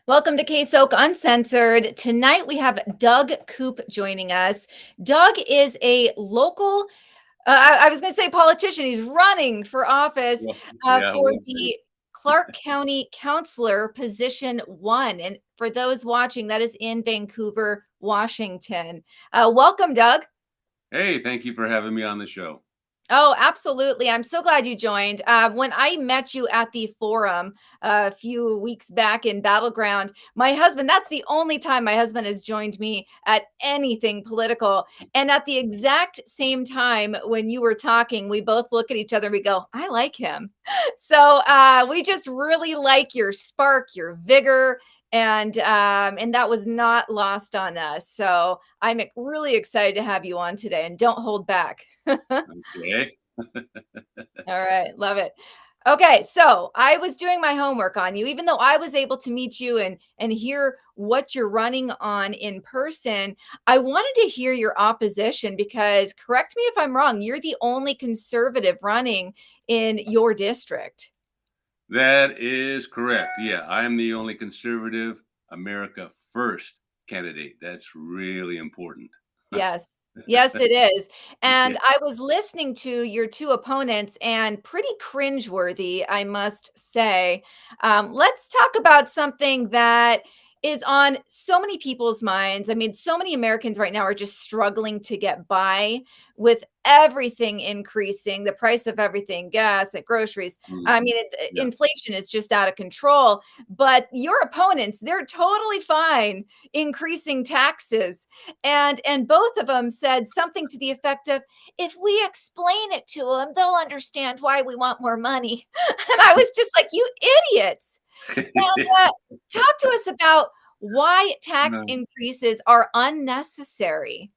Welcome to KSOK Uncensored. Tonight we have Doug Coop joining us. Doug is a local, I was going to say politician. He's running for office Well, yeah, for will do. the Clark County Councilor position 1. And for those watching, that is in Vancouver, Washington. Welcome, Doug. Hey, thank you for having me on the show. Oh, absolutely. I'm so glad you joined. When I met you at the forum a few weeks back in Battleground, my husband, that's the only time my husband has joined me at anything political. And at the exact same time when you were talking, we both look at each other and we go, I like him. So we just really like your spark, your vigor. And that was not lost on us. So I'm really excited to have you on today, and don't hold back. Okay. All right, love it. Okay, so I was doing my homework on you, even though I was able to meet you and hear what you're running on in person. I wanted to hear your opposition because, correct me if I'm wrong, you're the only conservative running in your district. That is correct. Yeah, I am the only conservative America First candidate. That's really important. Yes. Yes, it is. Yeah. And I was listening to your two opponents and pretty cringeworthy, I must say. Let's talk about something that is on so many people's minds. I mean, so many Americans right now are just struggling to get by with everything increasing, the price of everything, gas, and groceries. I Mhm. mean, Yeah. inflation is just out of control. But your opponents, they're totally fine increasing taxes, and both of them said something to the effect of, if we explain it to them, they'll understand why we want more money. And I was just like, you idiots. And talk to us about why tax No. increases are unnecessary.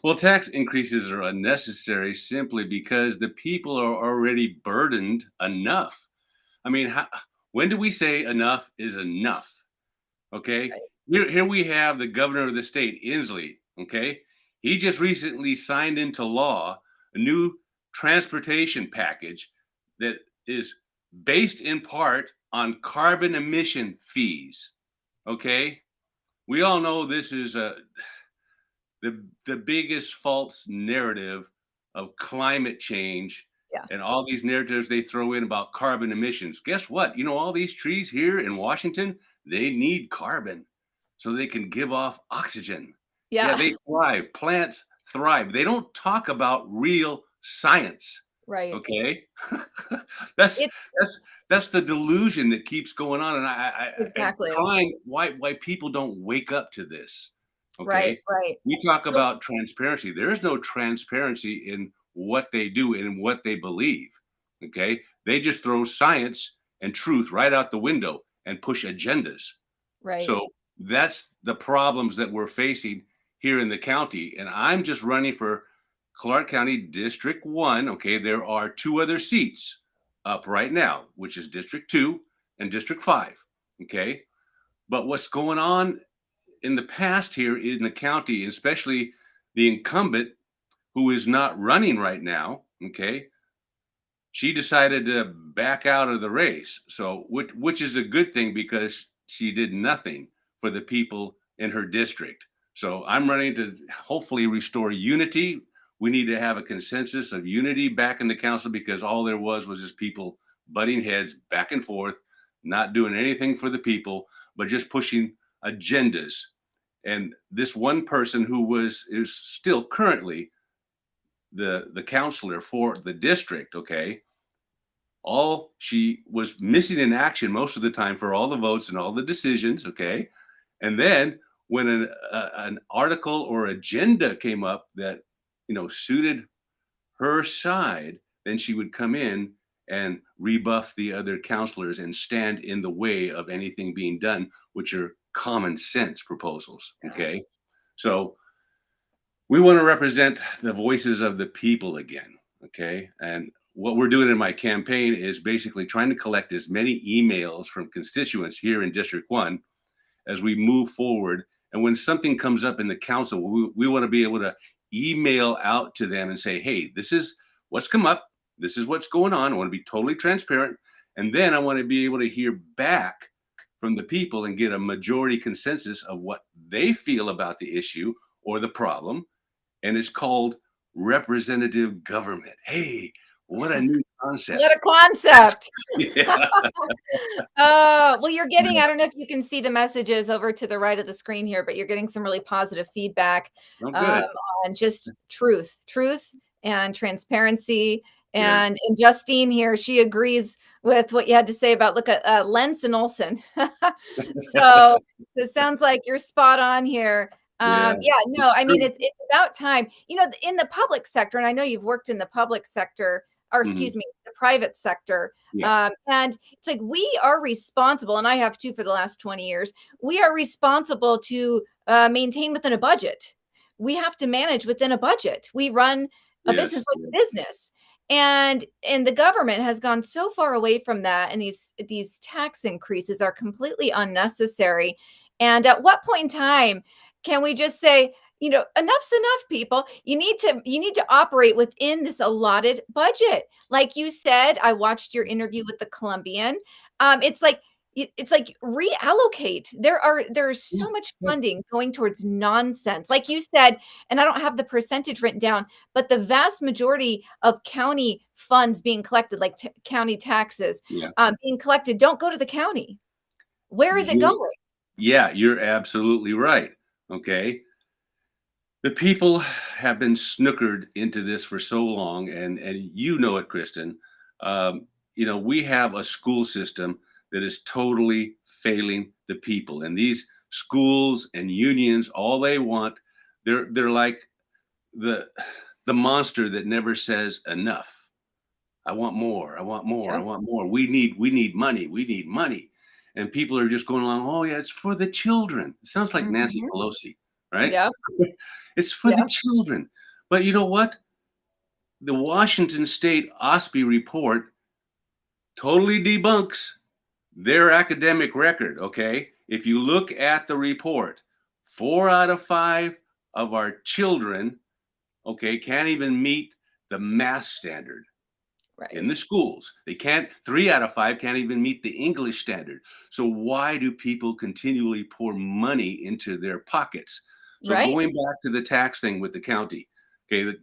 Well, tax increases are unnecessary simply because the people are already burdened enough. I mean, when do we say enough is enough? Okay. Right. Here we have the governor of the state, Inslee. Okay. He just recently signed into law a new transportation package that is based in part on carbon emission fees. Okay. We all know this is the biggest false narrative of climate change Yeah. and all these narratives they throw in about carbon emissions. Guess what? You know, all these trees here in Washington, they need carbon so they can give off oxygen. Yeah, Yeah. they thrive. Plants thrive. They don't talk about real science. Right. Okay, that's It's that's that's the delusion that keeps going on, and I'm exactly trying why people don't wake up to this. right. Okay, Right. we talk So, about transparency. There is no transparency in what they do and in what they believe. Okay, they just throw science and truth right out the window and push agendas. right. So that's the problems that we're facing here in the county. And I'm just running for Clark County District 1. Okay, there are two other seats up right now, which is District 2 and District 5. Okay, but what's going on in the past here in the county, especially the incumbent who is not running right now, okay, she decided to back out of the race. So, which is a good thing because she did nothing for the people in her district. So, I'm running to hopefully restore unity. We need to have a consensus of unity back in the council because all there was just people butting heads back and forth, not doing anything for the people, but just pushing agendas. And this one person who is still currently the counselor for the district, okay, all she was missing in action most of the time for all the votes and all the decisions, okay, and then when an article or agenda came up that suited her side, then she would come in and rebuff the other counselors and stand in the way of anything being done, which are common sense proposals, okay. So we want to represent the voices of the people again, okay. And what we're doing in my campaign is basically trying to collect as many emails from constituents here in District 1 as we move forward. And when something comes up in the council, we want to be able to email out to them and say, hey, this is what's come up. This is what's going on. I want to be totally transparent. And then I want to be able to hear back from the people and get a majority consensus of what they feel about the issue or the problem. And it's called representative government. Hey, what a new concept. What a concept. Yeah. Well, you're getting, I don't know if you can see the messages over to the right of the screen here, but you're getting some really positive feedback Oh, um, good. on just truth and transparency. Good. And Justine here, she agrees with what you had to say about look at Lentz and Olson. So it sounds like you're spot on here. Yeah. Yeah, no, It's I mean true. it's about time. You know, in the public sector, and I know you've worked in the public sector, or Mhm. excuse me, the private sector. Yeah. And it's like we are responsible, and I have too for the last 20 years. We are responsible to maintain within a budget. We have to manage within a budget. We run a Yes. business like Yes. a business. And the government has gone so far away from that, and these tax increases are completely unnecessary. And at what point in time can we just say, you know, enough's enough, people. You need to operate within this allotted budget. Like you said, I watched your interview with the Colombian. It's like it's like reallocate. There's Yeah. so much Yeah. funding going towards nonsense. Like you said, and I don't have the percentage written down, but the vast majority of county funds being collected, like county taxes, Yeah. being collected, don't go to the county. Where is it You going? Yeah, you're absolutely right. Okay. The people have been snookered into this for so long, and you know it, Kristen. We have a school system that is totally failing the people, and these schools and unions, all they want, they're like the the monster that never says enough. I want more. I want more. I Yeah. want more. We need money. We need money. And people are just going along, oh yeah, it's for the children. It sounds like Nancy Mhm. Pelosi, right? Yeah. It's for the Yeah. children. But you know what? The Washington State OSPE report totally debunks their academic record, okay? If you look at the report, 4 out of 5 of our children, okay, can't even meet the math standard in Right. the schools. They can't, 3 out of 5 can't even meet the English standard. So why do people continually pour money into their pockets? So Right. going back to the tax thing with the county, okay,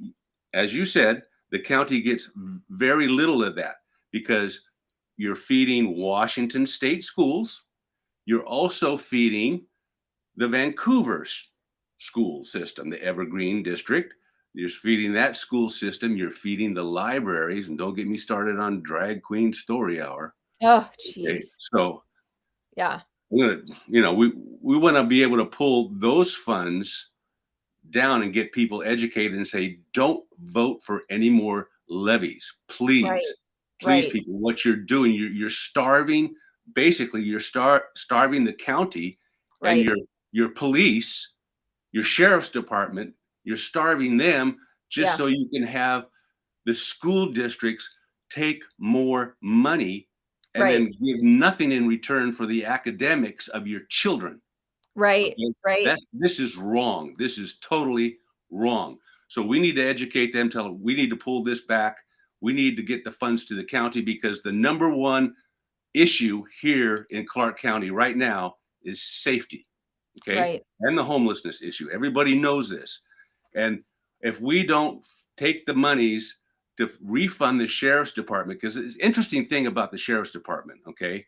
as you said, the county gets very little of that because you're feeding Washington state schools. You're also feeding the Vancouver school system, the Evergreen District. You're feeding that school system. You're feeding the libraries, and don't get me started on Drag Queen Story Hour. Oh, Okay, jeez. so Yeah. we're gonna, we want to be able to pull those funds down and get people educated and say, don't vote for any more levies, Right. please, please, Right. people. What you're doing, you're starving. Basically, you're starving the county and Right. your police, your sheriff's department, you're starving them just Yeah. so you can have the school districts take more money and Right. then give nothing in return for the academics of your children. Right. Okay, Right. this is wrong. This is totally wrong. So we need to educate them. Tell them we need to pull this back. We need to get the funds to the county because the number one issue here in Clark County right now is safety. Okay, Right. and the homelessness issue. Everybody knows this. And if we don't take the monies to refund the sheriff's department, because it's interesting thing about the sheriff's department, okay,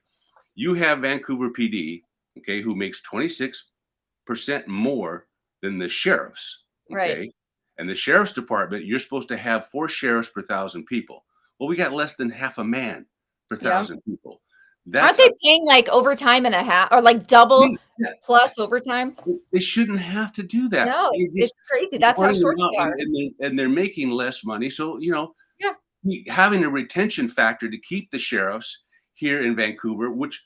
you have Vancouver PD, okay, who makes 26% more than the sheriffs, Right. okay, and the sheriff's department, you're supposed to have 4 sheriffs per 1,000 people. Well, we got less than half a man per Yeah. 1,000 people. Aren't That's they a paying like overtime and a half or like double yeah, plus overtime? they shouldn't have to do that. No, You just it's crazy. keep That's how running them short out, they are. and they're making less money. So, Yeah. having a retention factor to keep the sheriffs here in Vancouver, which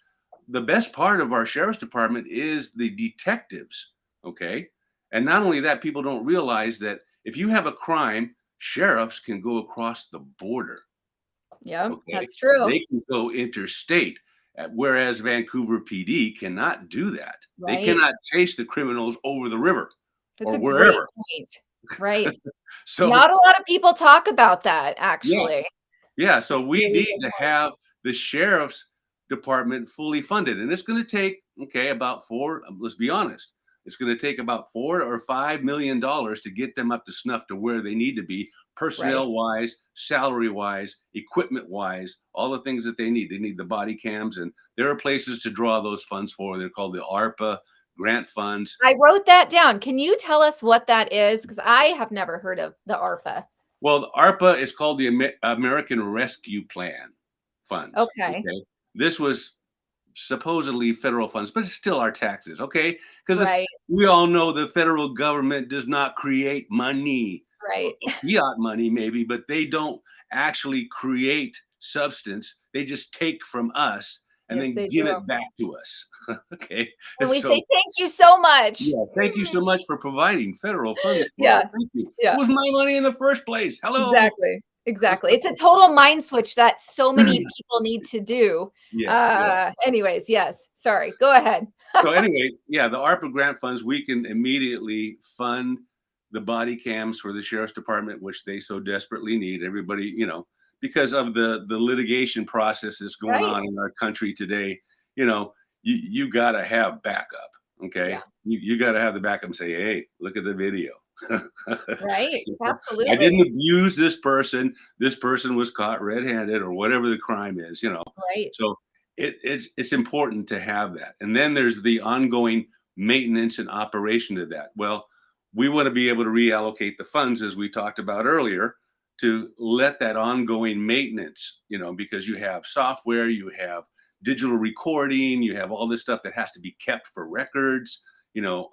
the best part of our sheriff's department is the detectives. Okay. And not only that, people don't realize that if you have a crime, sheriffs can go across the border. Yeah. Okay. That's true. They can go interstate, whereas Vancouver PD cannot do that. They Right. cannot chase the criminals over the river That's or a great wherever. point. Right. So, Not a lot of people talk about that yeah. actually. Yeah, so we Really need good to point. have the sheriffs. department fully funded. And it's going to take, okay, about let's be honest, it's going to take about $4 or $5 million to get them up to snuff to where they need to be, Right. personnel wise, salary wise, equipment wise, all the things that they need. They need the body cams, and there are places to draw those funds for. They're called the ARPA grant funds. I wrote that down. Can you tell us what that is? Because I have never heard of the ARPA. Well, the ARPA is called the American Rescue Plan funds. Okay. Okay. This was supposedly federal funds, but it's still our taxes. Okay. Because if Right. we all know the federal government does not create money, Right. fiat money, maybe, but they don't actually create substance. They just take from us and Yes, then they give do. it back to us. Okay. And we say, So, "Thank you so much." yeah, thank you so much for providing federal funds for Yeah. us. Thank you. It Yeah. was my money in the first place. Hello. Exactly. Exactly. It's a total mind switch that so many people need to do. Yeah. Yeah. Anyways, yes. Sorry. Go ahead. So anyway, yeah, the ARPA grant funds, we can immediately fund the body cams for the sheriff's department, which they so desperately need. Everybody, because of the litigation process that's going Right. on in our country today, you got to have backup. Yeah. Okay, you got to have the backup and say, hey, look at the video. Right. I didn't Absolutely. abuse this person. This person was caught red-handed, or whatever the crime is. Right. So it's important to have that. And then there's the ongoing maintenance and operation of that. Well, we want to be able to reallocate the funds, as we talked about earlier, to let that ongoing maintenance, because you have software, you have digital recording, you have all this stuff that has to be kept for records,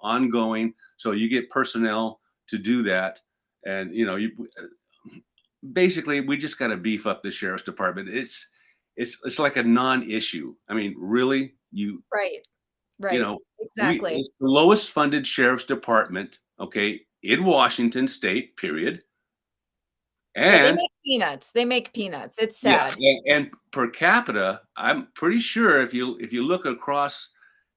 ongoing. So you get personnel to do that. And, basically we just got to beef up the sheriff's department. It's like a non-issue. I mean, really, Right. you Right. know, we Exactly. it's the lowest funded sheriff's department, okay, in Washington state, period. Yeah, they And make peanuts. They make peanuts. It's yeah, sad. and per capita, I'm pretty sure if you look across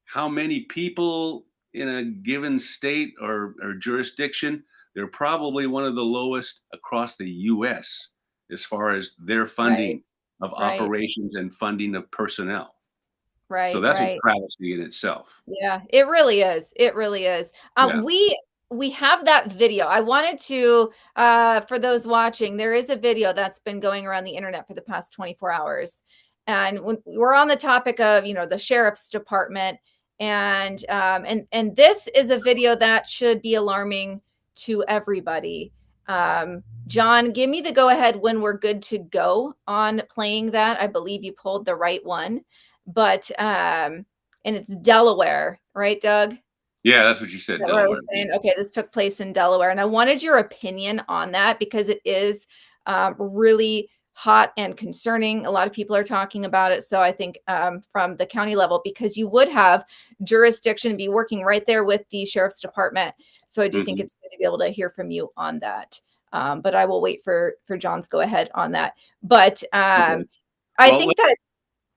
how many people in a given state or jurisdiction, they're probably one of the lowest across the US as far as their Right. funding of Right. operations and funding of personnel. So Right. that's a Right. travesty in itself. Yeah, it really is. It really is. Yeah. We have that video. I wanted to for those watching, there is a video that's been going around the internet for the past 24 hours. And when we're on the topic of, the sheriff's department, and this is a video that should be alarming to everybody. John, give me the go ahead when we're good to go on playing that. I believe you pulled the right one. But and it's Delaware, right, Doug? Is Yeah, that's what you said, that what I Delaware. was saying? Okay, this took place in Delaware, and I wanted your opinion on that because it is really hot and concerning. A lot of people are talking about it. So I think from the county level, because you would have jurisdiction, be working right there with the sheriff's department. So I do think Mhm. it's good to be able to hear from you on that. But I will wait for John's go ahead on that. But Okay. I Well, think that.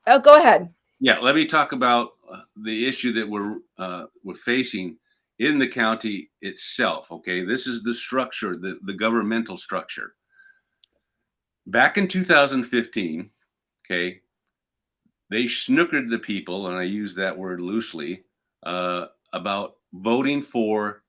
Oh, go ahead. yeah, let me talk about the issue that we're facing in the county itself. Okay, this is the structure, the governmental structure. Back in 2015, okay, they snookered the people, and I use that word loosely, about voting for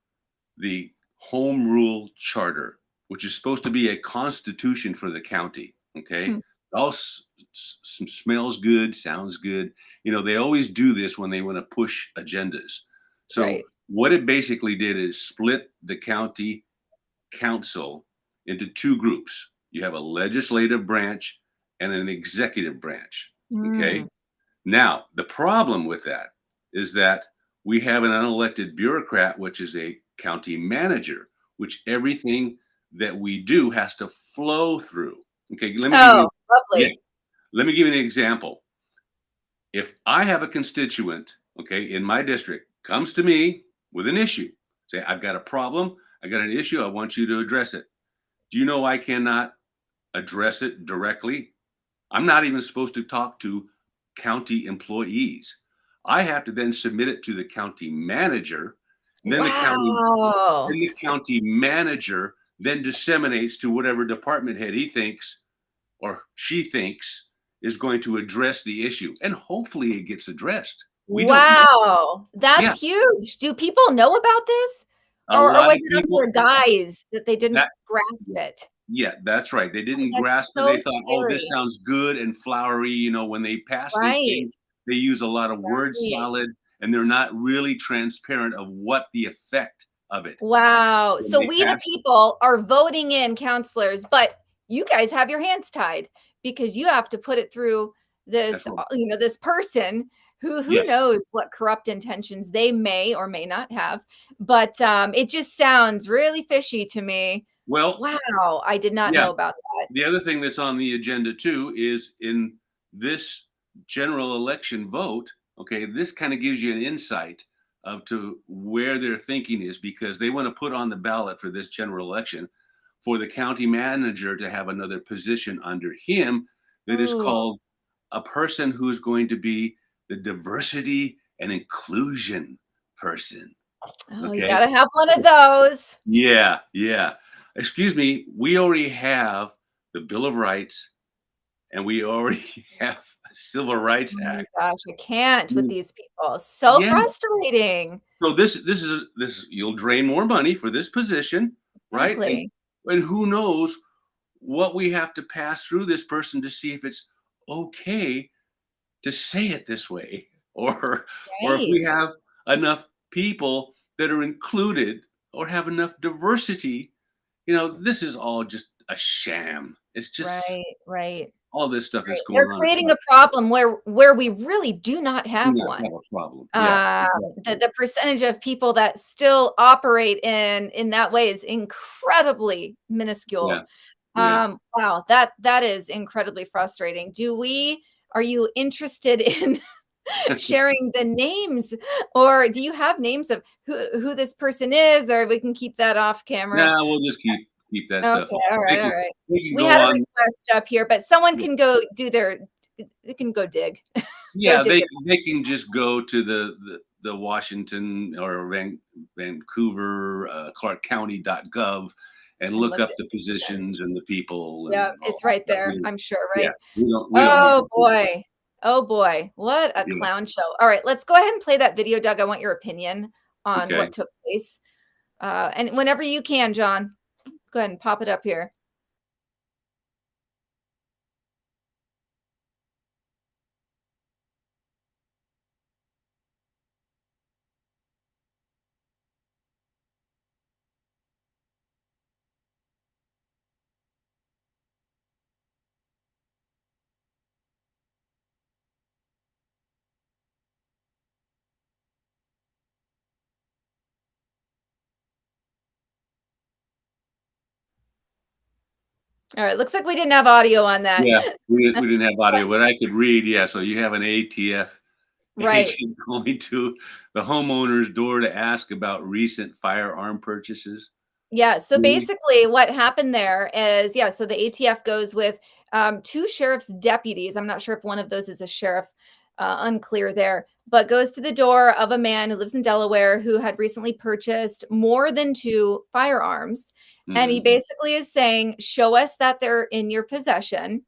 the home rule charter, which is supposed to be a constitution for the county. Okay, Hmm. it all smells good, sounds good. They always do this when they want to push agendas. So Right. what it basically did is split the county council into two groups. You have a legislative branch and an executive branch. Okay. Mm, Now, the problem with that is that we have an unelected bureaucrat, which is a county manager, which everything that we do has to flow through. Okay, oh, yeah, lovely. let me give you an example. If I have a constituent, okay, in my district comes to me with an issue, say, I've got a problem, I got an issue, I want you to address it. Do you know I cannot address it directly? I'm not even supposed to talk to county employees. I have to then submit it to the county manager. And Wow. then the county manager then disseminates to whatever department head he thinks or she thinks is going to address the issue, and hopefully it gets addressed. We don't know. Wow, Yeah, that's huge. Do people know about this? a Or lot was of it people under a guise that they didn't that grasp it? yeah, that's right. They Oh, didn't that's grasp it. so They thought, "Oh, this scary. sounds good and flowery." When they pass these Right, things, they use a lot of word right. salad, and they're not really transparent of what the effect of it Wow. when So they we the pass it. people are voting in counselors, but you guys have your hands tied because you have to put it through That's this, right. this person who Yes. knows what corrupt intentions they may or may not have. But it just sounds really fishy to me. Well, Wow, I did not yeah. know about that. The other thing that's on the agenda too is in this general election vote, okay, this kind of gives you an insight of to where their thinking is because they want to put on the ballot for this general election for the county manager to have another position under him that is Ooh, called a person who's going to be the diversity and inclusion person. oh, you Okay. gotta have one of those. Yeah, yeah. Excuse me, we already have the Bill of Rights and we already have a Civil Rights Oh my Act. gosh, I can't with Mm, these people. So yeah. frustrating. So this you'll drain more money for this position, right? And Exactly. who knows what we have to pass through this person to see if it's okay to say it this way or if we Right. have enough people that are included or have enough diversity. This is all just a sham. It's just Right, right, all this stuff that's right. going They're on. It's creating not a problem where we really do not do have not one. have a problem. Yeah, The exactly. the percentage of people that still operate in that way is incredibly minuscule. Yeah, yeah. Wow, that is incredibly frustrating. Are you interested in sharing the names, or do you have names of who this person is, or we can keep that off camera? Nah, we'll just keep that Okay, stuff off. all right, all right. They can We go had a on. request up here, but someone Yeah, can go do their they can go dig. Go yeah, dig it. they can just go to the Washington or Vancouver, Clark County.gov and And look look up at the positions. positions and the people Yeah, and all it's that right stuff. there, I'm sure, Yeah, right? we don't need to Oh, do that. boy. Oh, boy. What a Yeah, clown show. Alright, let's go ahead and play that video, Doug. I want your opinion on okay. what took place. And whenever you can, John, go ahead and pop it up here. Alright, looks like we didn't have audio on that. Yeah, we didn't have audio, but I could read, yeah, so you have an ATF Right. agent going to the homeowner's door to ask about recent firearm purchases. Yeah, so Really? basically what happened there is, yeah, so the ATF goes with, 2 sheriff's deputies. I'm not sure if one of those is a sheriff, unclear there, but goes to the door of a man who lives in Delaware who had recently purchased more than 2 firearms, and he Mhm. basically is saying, "Show us that they're in your possession."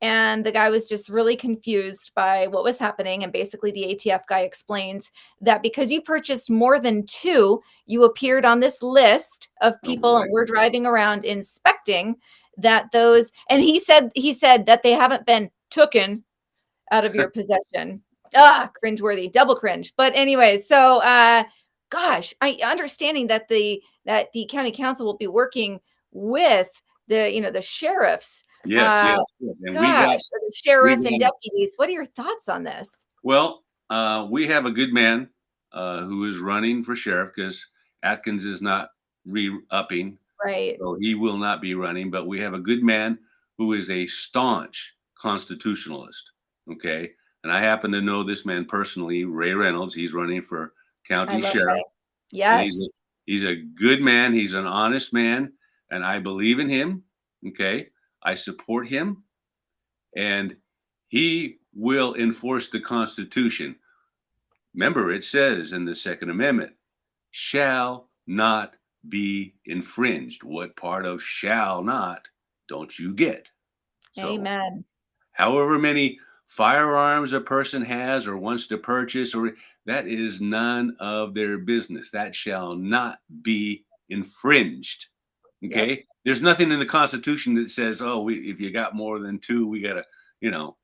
And the guy was just really confused by what was happening. And basically, the ATF guy explains that because you purchased more than 2, you appeared on this list of Oh, people, boy. and we're driving around inspecting that those. And he said that they haven't been taken out of your possession. Ah, cringeworthy, double cringe. But anyways, so gosh, I understanding that the county council will be working with the sheriffs. Yes, Uh yes, yes, and Gosh, or the we sheriff and got deputies. What are your thoughts on this? well, we have a good man, who is running for sheriff because Atkins is not re-upping, Right. so he will not be running, but we have a good man who is a staunch constitutionalist, okay? And I happen to know this man personally, Ray Reynolds. He's running for I county love sheriff, Ray. and Yes. he's a good man, he's an honest man, and I believe in him, okay? I support him, and he will enforce the Constitution. Remember, it says in the Second Amendment, shall not be infringed. What part of shall not don't you get? So Amen. however many firearms a person has or wants to purchase, or that is none of their business. That shall not be infringed. Yep. Okay? There's nothing in the Constitution that says, "Oh, if you got more than two, we gotta, you know,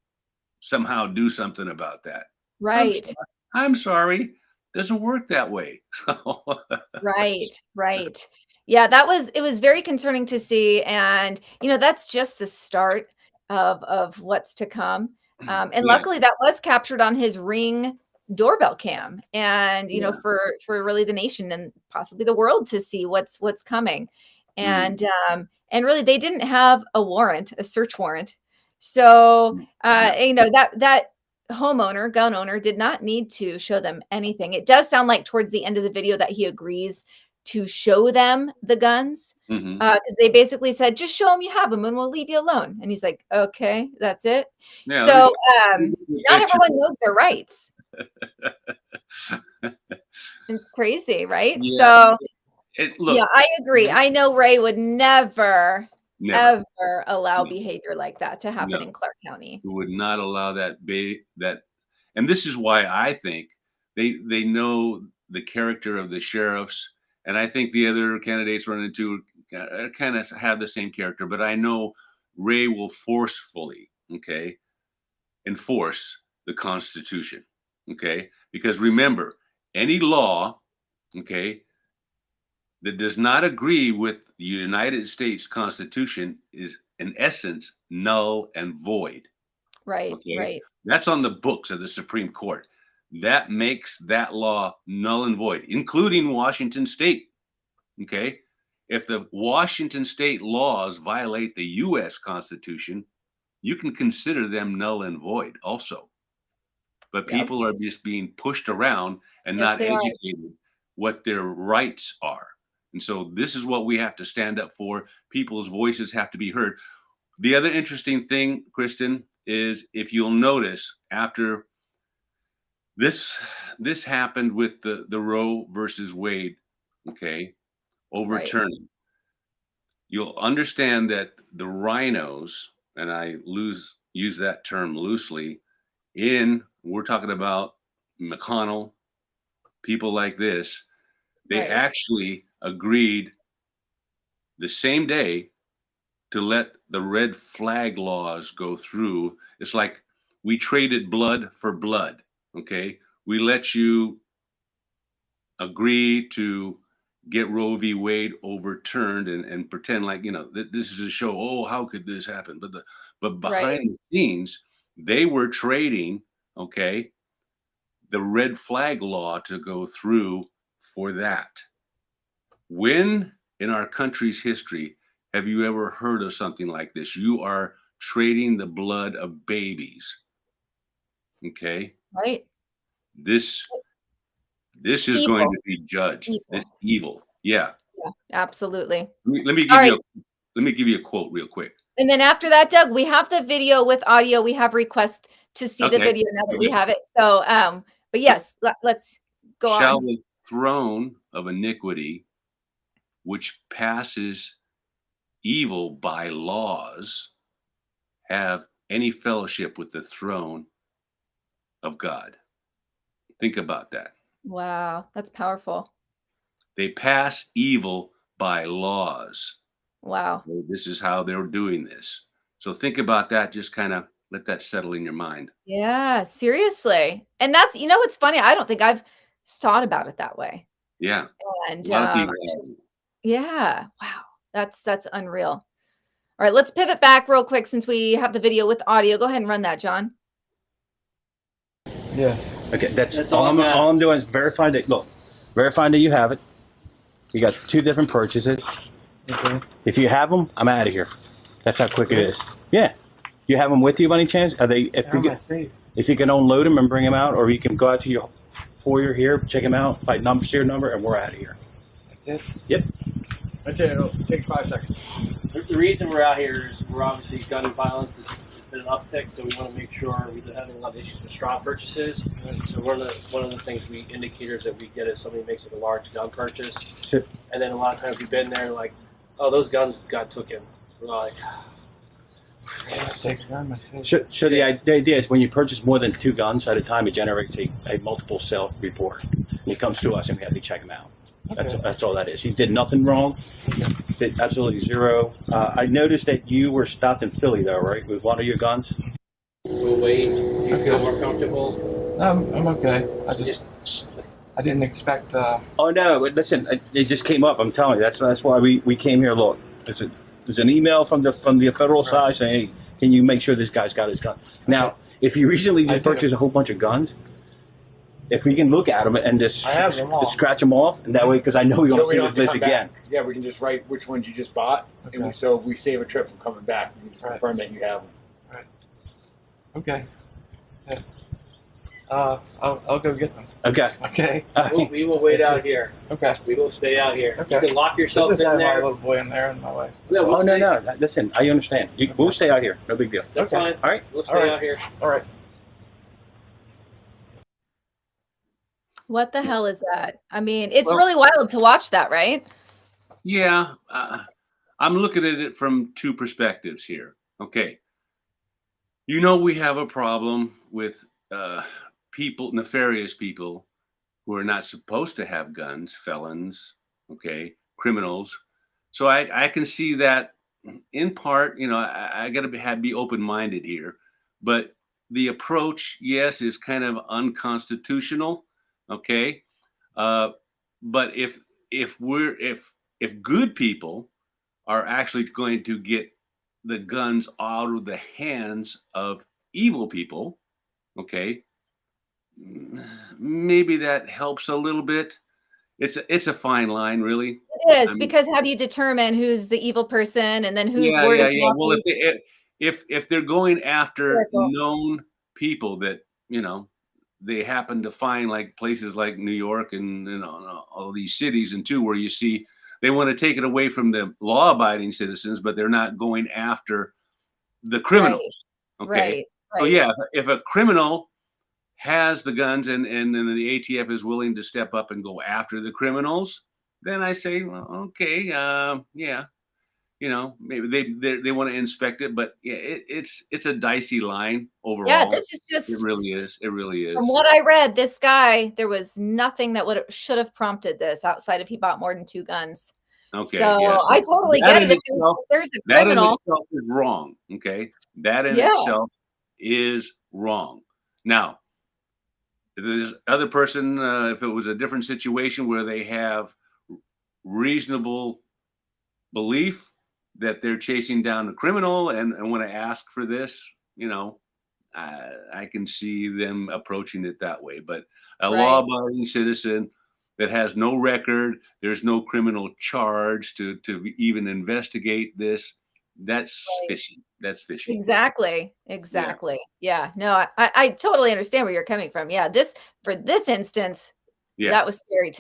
somehow do something about that." I'm Right. sorry. I'm sorry. Doesn't work that way. So, Right, right. Yeah, that was it was very concerning to see, and, that's just the start of what's to come, and yeah, luckily, that was captured on his Ring doorbell cam, and, yeah. for really the nation and possibly the world to see what's coming, Mm, and really, they didn't have a warrant, a search warrant, so, no. that homeowner, gun owner, did not need to show them anything. It does sound like towards the end of the video that he agrees to show them the guns, Mhm. because they basically said, "Just show them you have them, and we'll leave you alone." And he's like, "Okay, that's it." Yeah, let me So, let me give you a not picture. everyone knows their rights. It's crazy, right? Yeah, So, yeah, look, I agree. I know Ray would never, never. ever allow No, behavior like that to happen no. in Clark County. We would not allow that, and this is why I think they know the character of the sheriffs, and I think the other candidates run into kind of have the same character, but I know Ray will forcefully, okay, enforce the Constitution, okay? Because remember, any law, okay, that does not agree with the United States Constitution is, in essence, null and void. Right, Okay. right, That's on the books of the Supreme Court. That makes that law null and void, including Washington State. Okay. If the Washington State laws violate the US Constitution, you can consider them null and void also. But yep. people are just being pushed around and Yes, not they are. educated what their rights are. And so this is what we have to stand up for. People's voices have to be heard. The other interesting thing, Kristen, is if you'll notice after this this happened with the Roe versus Wade, okay, Right, overturning, you'll understand that the rhinos, and I use that term loosely, we're talking about McConnell, people like this, they right, actually agreed the same day to let the red flag laws go through. It's like we traded blood for blood. Okay. We let you agree to get Roe v. Wade overturned and pretend like, this is a show. Oh, how could this happen? But right. behind the scenes, they were trading, okay, the red flag law to go through for that. When in our country's history have you ever heard of something like this? You are trading the blood of babies. Okay. Right. This this It's is going evil. to be It's judged. This evil. evil. Yeah. Yeah, absolutely. Let me All give right. you let me give you a quote real quick. And then after that, Doug, we have the video with audio. We have requests to see the Okay. video now that Okay, we good. have it. So, but yes, let's go Shall on. the throne of iniquity, which passes evil by laws, have any fellowship with the throne of God? Think about that. Wow, that's powerful. They pass evil by laws. Wow. Well, this is how they're doing this. So think about that. Just kind of let that settle in your mind. Yeah, seriously. And that's what's funny? I don't think I've thought about it that way. Yeah. And A lot of I people should, haven't. yeah, wow. That's unreal. All right, let's pivot back real quick since we have the video with audio. Go ahead and run that, John. Yeah. Okay, that's all I'm doing is verifying that. Look, verifying that you have it. You got two different purchases. Okay. If you have them, I'm out of here. That's how quick it is. Yeah. You have them with you by any chance? Are they? If you can unload them and bring them out, or you can go out to your foyer here, check them out, by number, serial number, and we're out of here. Yes. Yep. Okay, it'll take 5 seconds. The reason we're out here is we're obviously gun violence has been an uptick, so we want to make sure we're having a lot of issues with straw purchases. So one of the things indicators that we get is somebody makes like a large gun purchase, Sure. and then a lot of times we've been there like, oh, those guns got taken. We're like, So the idea is when you purchase more than 2 guns at a time, it generates a multiple sale report. It comes to us and we have to check them out. That's all that is. You did nothing wrong. Did absolutely zero. I noticed that you were stopped in Philly though, right? With one of your guns? We'll wait. Do you feel more comfortable? I'm okay. I didn't expect. Oh no! But listen, it just came up. I'm telling you. That's why we came here. Look, there's an email from the federal side saying, hey, can you make sure this guy's got his gun? Now, if you recently just purchased a whole bunch of guns, if we can look at them and just scratch them off, and that way, because I know we don't see this list again. Yeah, we can just write which ones you just bought, and so if we save a trip from coming back, we can just confirm that you have them. Right. Okay. Yeah. I'll go get them. Okay. Okay. We will wait out here. Okay. We will stay out here. Okay. You can lock yourself in there. My little boy in there and my wife. Yeah, Oh no. Listen, I understand. We'll stay out here. No big deal. That's fine. All right. We'll stay out here. All right. What the hell is that? I mean, it's really wild to watch that, right? Yeah, I'm looking at it from 2 perspectives here. Okay. We have a problem with nefarious people who are not supposed to have guns, felons, okay, criminals. So I can see that in part, I got to be open-minded here, but the approach, yes, is kind of unconstitutional, okay. But if good people are actually going to get the guns out of the hands of evil people, okay, maybe that helps a little bit. It's a fine line, really. It is, because how do you determine who's the evil person and then whose word of mouth Well, is- if they're going after Careful. known people that they happen to find, like places like New York and all these cities, and too, where you see they want to take it away from the law-abiding citizens, but they're not going after the criminals. Okay. Right. So yeah, if a criminal has the guns and then the ATF is willing to step up and go after the criminals, then I say, well, okay, yeah, maybe they want to inspect it, but yeah, it's a dicey line overall. Yeah, this is just. It really is. It really is. From what I read, this guy, there was nothing that should have prompted this outside if he bought more than 2 guns. Okay. So yeah. I totally That get it. in If there's a criminal. That in itself is wrong. Okay. That in itself is wrong. Now, if there's other person, if it was a different situation where they have reasonable belief that they're chasing down a criminal and want to ask for this, I can see them approaching it that way. But a law-abiding citizen that has no record, there's no criminal charge to even investigate this, that's fishy. That's fishy. Exactly. Yeah. No, I totally understand where you're coming from. Yeah. For this instance, that was scary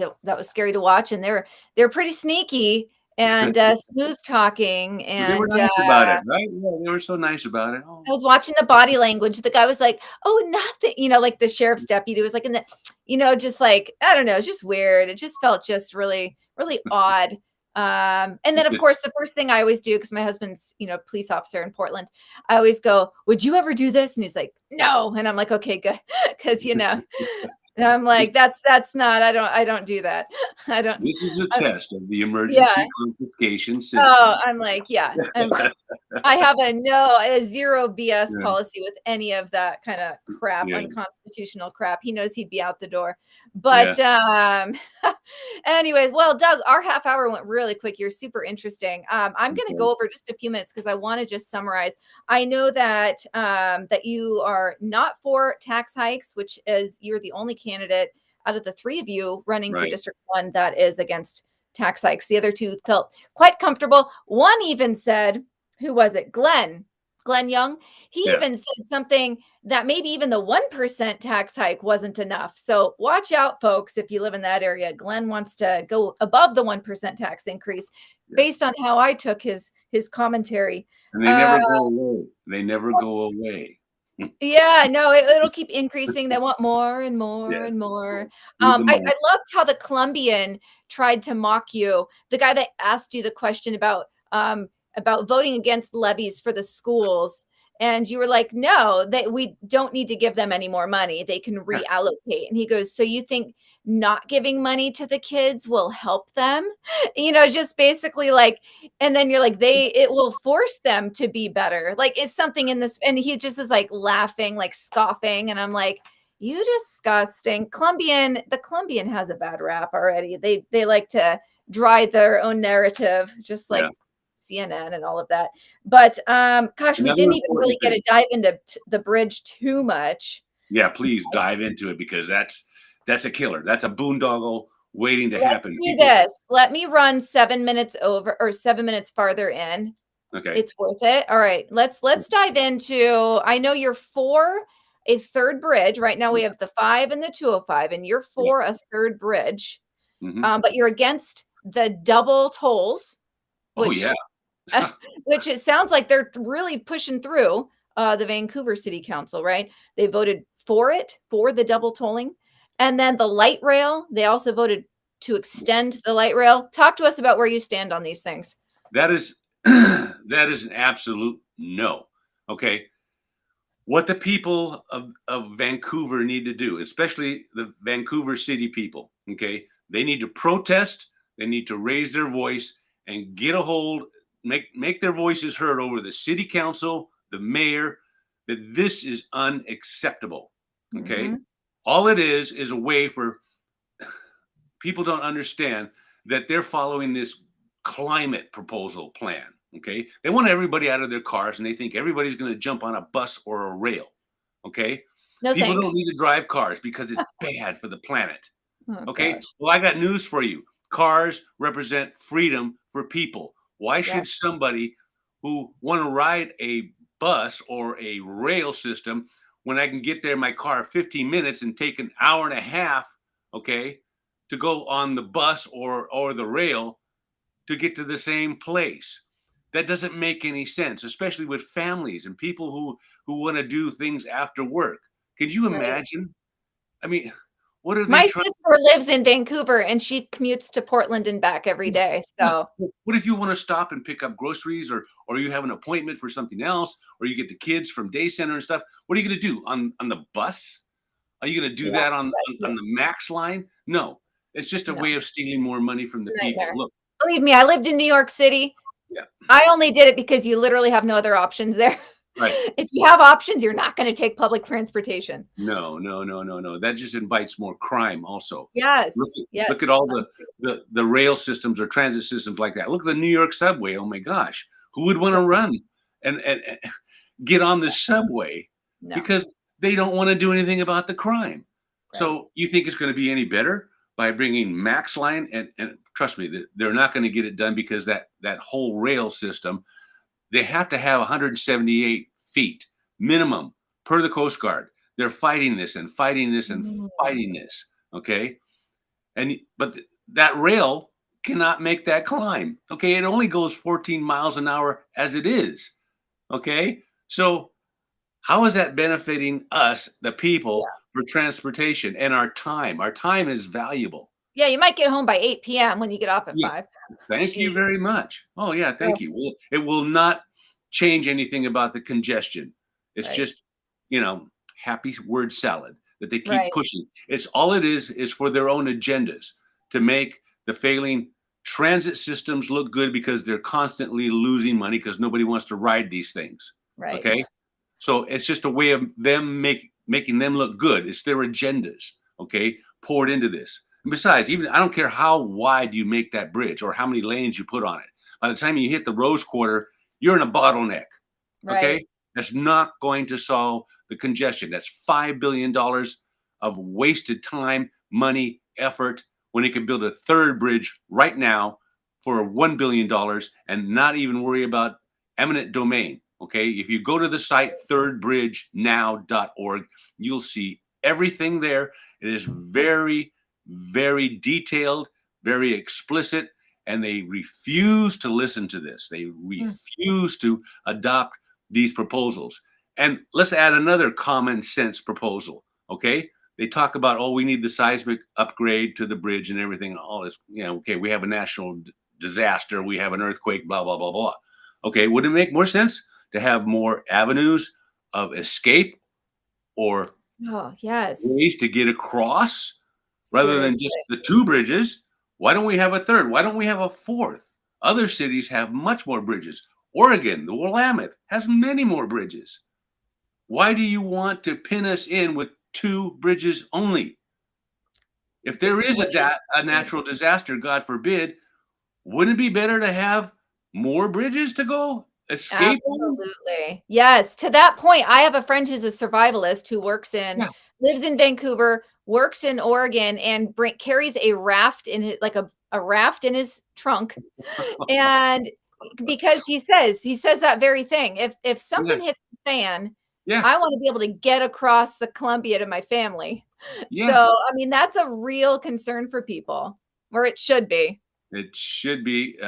to watch. And they're pretty sneaky and smooth talking. And they were nice about it, right? Yeah, they were so nice about it. Oh. I was watching the body language. The guy was like, "Oh, nothing," like the sheriff's deputy was like in the, just like, I don't know, it's just weird. It just felt just really, really odd. And then of course the first thing I always do, because my husband's police officer in Portland, I always go, "Would you ever do this?" And he's like, "No." And I'm like, "Okay, good," because and I'm like, that's not, I don't do that. I don't. This is a test of the emergency notification system. Oh, I'm like, yeah. I have a zero BS policy with any of that kind of crap, unconstitutional crap. He knows he'd be out the door. But anyways, well, Doug, our half hour went really quick. You're super interesting. I'm going to go over just a few minutes because I want to just summarize. I know that that you are not for tax hikes, which is you're the only candidate out of the 3 of you running for District 1 that is against tax hikes. The other 2 felt quite comfortable. One even said, who was it? Glenn Young. He even said something that maybe even the 1% tax hike wasn't enough. So watch out, folks, if you live in that area. Glenn wants to go above the 1% tax increase based on how I took his commentary. And they never go away. They never go away. Yeah, no, it'll keep increasing. They want more and more and more. I loved how the Colombian tried to mock you. The guy that asked you the question about voting against levies for the schools. And you were like, no, that we don't need to give them any more money. They can Yeah. reallocate. And he goes, so you think not giving money to the kids will help them? You know, just basically like, and then you're like, it will force them to be better. Like it's something in this. And he just is like laughing, like scoffing. And I'm like, you disgusting the Colombian has a bad rap already. They like to dry their own narrative, just like Yeah. CNN and all of that. But gosh, we Another didn't even important really get thing. to dive into the bridge too much. Yeah, please dive into it because that's a killer. That's a boondoggle waiting to Let's happen. do People, this. Let me run 7 minutes over or 7 minutes farther in. okay. It's worth it. All right, let's dive into. I know you're for a third bridge. Right now we have the 5 and the 205, and you're Yeah. for a third bridge. Mhm. But you're against the double tolls, Oh which yeah. which it sounds like they're really pushing through the Vancouver City Council, right? They voted for it, for the double tolling. And then the light rail, they also voted to extend the light rail. Talk to us about where you stand on these things. That is that is an absolute no. Okay. What the people of Vancouver need to do, especially the Vancouver city people, okay, they need to protest, they need to raise their voice and get a hold, make their voices heard over the city council, the mayor, that this is unacceptable. Okay. Mhm. All it is a way for people don't understand that they're following this climate proposal plan. Okay. They want everybody out of their cars and they think everybody's going to jump on a bus or a rail. Okay. No People thanks. don't need to drive cars because it's bad for the planet. Oh Okay. gosh. Well, I got news for you. Cars represent freedom for people. Why Yeah. should somebody who want to ride a bus or a rail system when I can get there in my car 15 minutes and take an hour and a half, okay, to go on the bus or the rail to get to the same place? That doesn't make any sense, especially with families and people who want to do things after work. Could you Right. imagine? I mean, what are they My trying? sister lives in Vancouver and she commutes to Portland and back every day. Yeah. So, What if you want to stop and pick up groceries or you have an appointment for something else or you get the kids from day center and stuff? What are you going to do on the bus? Are you going to do yeah, that on, that's on the Max line? No. It's just a no, way of stealing more money from the people. nightmare. Look, Believe me, I lived in New York City. yeah, I only did it because you literally have no other options there. right. If you have options, you're not going to take public transportation. No, no, no, no, no. That just invites more crime also. Yes, Look at yes. all the rail systems or transit systems like that. Look at the New York subway. Oh my gosh. Who would want to run and get on the subway No, because they don't want to do anything about the crime. right. So you think it's going to be any better by bringing Max Line? And trust me, they're not going to get it done because that whole rail system, they have to have 178 feet minimum per the Coast Guard. They're fighting this and fighting this and Mm. fighting this. Okay. But that rail cannot make that climb. Okay. It only goes 14 miles an hour as it is. Okay. So how is that benefiting us, the people, Yeah. for transportation and our time? Our time is valuable. Yeah, you might get home by 8 p.m. when you get off at Yeah. 5. Thank you Jeez. very much. Oh, yeah. Yeah. Thank you. Well, it will not change anything about the congestion. It's Right. just, happy word salad that they keep Right. pushing. It's all it is for their own agendas to make the failing transit systems look good because they're constantly losing money because nobody wants to ride these things. Right. Okay. So it's just a way of them making them look good. It's their agendas, okay, poured into this. And besides, even I don't care how wide you make that bridge or how many lanes you put on it. By the time you hit the Rose Quarter, you're in a bottleneck. Okay, Right. that's not going to solve the congestion. That's $5 billion of wasted time, money, effort when it could build a third bridge right now for $1 billion and not even worry about eminent domain. Okay, if you go to the site thirdbridgenow.org, you'll see everything there. It is very, very detailed, very explicit, and they refuse to listen to this. They refuse to adopt these proposals. And let's add another common sense proposal. Okay, they talk about, oh, we need the seismic upgrade to the bridge and everything. All this, okay, we have a national disaster, we have an earthquake, blah blah blah blah. Okay, would it make more sense to have more avenues of escape or Oh, yes. ways to get across rather than just Seriously. the 2 bridges. Why don't we have a 3rd? Why don't we have a 4th? Other cities have much more bridges. Oregon, the Willamette, has many more bridges. Why do you want to pin us in with 2 bridges only? If there is a natural disaster, God forbid, wouldn't it be better to have more bridges to go escape on? Absolutely. Yes, to that point, I have a friend who's a survivalist who Yeah. lives in Vancouver, works in Oregon, and carries a raft in his, like a raft in his trunk. And because he says that very thing. If Yeah. something hits the fan, Yeah. I want to be able to get across the Columbia to my family. So, Yeah. I mean, that's a real concern for people, or it should be. It should be,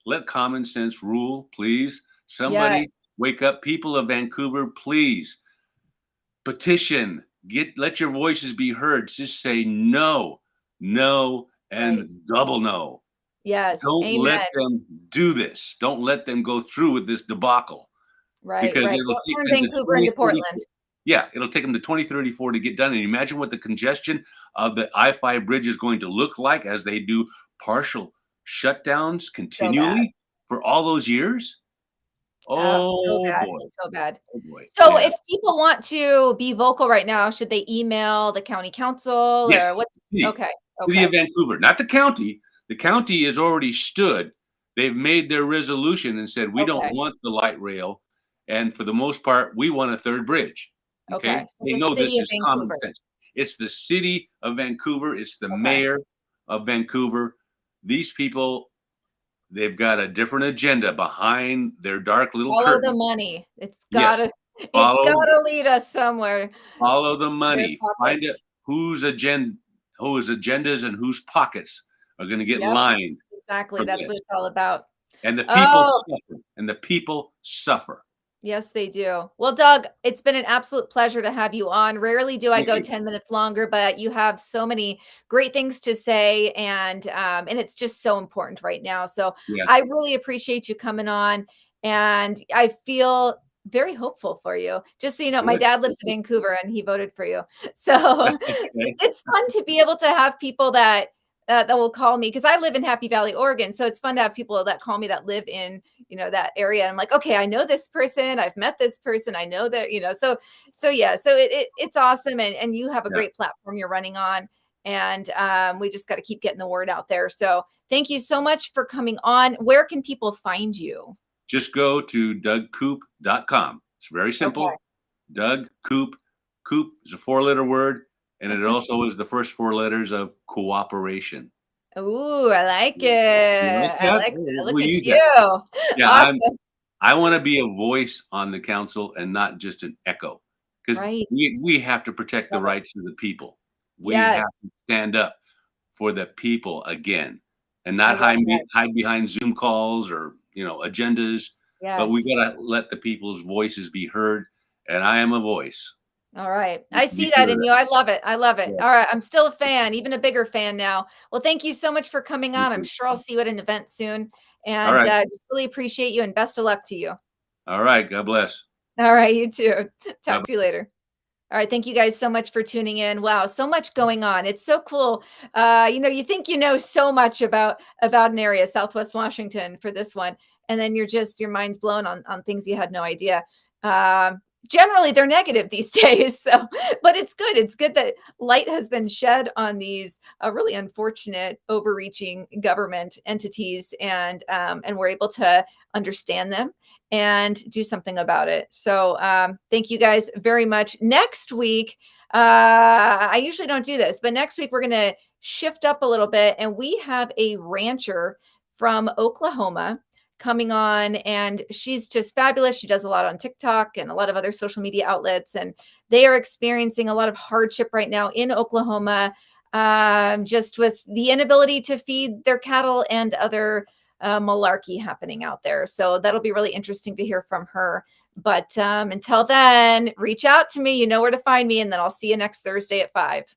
let common sense rule, please. Yes. Somebody wake up. People of Vancouver, please petition. Let your voices be heard. Just say no, no, Right. and double no. Yes. Don't let Amen. them do this. Don't let them go through with this debacle Right, because right. it'll Don't take turn them to Vancouver into 2034. Portland. Yeah, it'll take them to 2034 to get done. And imagine what the congestion of the I-5 bridge is going to look like as they do partial shutdowns So bad. continually for all those years. So Oh bad, boy. so bad. Oh boy. So Yeah. if people want to be vocal right now, should they email the county council or Yes. what? City. Okay, City of okay, Vancouver, not the county. The county has already stood. They've made their resolution and said, we don't okay, want the light rail. And for the most part, we want a 3rd bridge. okay. Okay. So They the know this city of is common Vancouver. sense. It's the city of Vancouver. It's the Okay. mayor of Vancouver. These people, they've got a different agenda behind their dark little Follow the curtain. money. Yes. It's Follow gotta lead us somewhere. Follow the Their money. Find out pockets. whose agendas and whose pockets are going to get Yep, lined exactly. for That's what this. it's all about. And the people Oh, suffer. And the people suffer. yes, they do. Well, Doug, it's been an absolute pleasure to have you on. Rarely do I Thank go you. 10 minutes longer, but you have so many great things to say and it's just so important right now. So Yes. I really appreciate you coming on and I feel very hopeful for you. Just so you know, my Good. dad lives in Vancouver and he voted for you. So Okay. it's fun to be able to have people that will call me because I live in Happy Valley, Oregon. So it's fun to have people that call me that live in that area. I'm like, okay, I know this person, I've met this person, I know that, so yeah, so it's awesome. And you have a Yeah. great platform you're running on. And we just got to keep getting the word out there. So thank you so much for coming on. Where can people find you? Just go to dougcoop.com. It's very simple. Okay. Doug Coop. Coop is a 4-letter word. And it also is the first 4 letters of cooperation. Ooh, I like You like it. I that? like that. Look We at use that. you. Yeah, Awesome. I want to be a voice on the council and not just an echo, because Right. we have to protect the Love it. rights of the people. We Yes. have to stand up for the people again, and I not love that. hide behind Zoom calls or agendas. But we Yes. gotta let the people's voices be heard, and I am a voice. All right. You I can be see sure that of in that. you. I love it. I love it. Yeah, All right. I'm still a fan, even a bigger fan now. Well, thank you so much for coming thank on. I'm you. sure I'll see you at an event soon. All And right, just really appreciate you and best of luck to you. all right. God bless. All right. You too. Bye. Talk to you later. All right. Thank you guys so much for tuning in. Wow. So much going on. It's so cool. You think you know so much about an area, Southwest Washington for this one. And then your mind's blown on things you had no idea. Generally they're negative these days. So, but it's good. It's good that light has been shed on these really unfortunate, overreaching government entities, and we're able to understand them and do something about it. So, thank you guys very much. Next week, I usually don't do this, but next week we're going to shift up a little bit, and we have a rancher from Oklahoma coming on, and she's just fabulous. She does a lot on TikTok and a lot of other social media outlets, and they are experiencing a lot of hardship right now in Oklahoma, just with the inability to feed their cattle and other malarkey happening out there. So that'll be really interesting to hear from her. But until then, reach out to me. You know where to find me, and then I'll see you next Thursday at 5.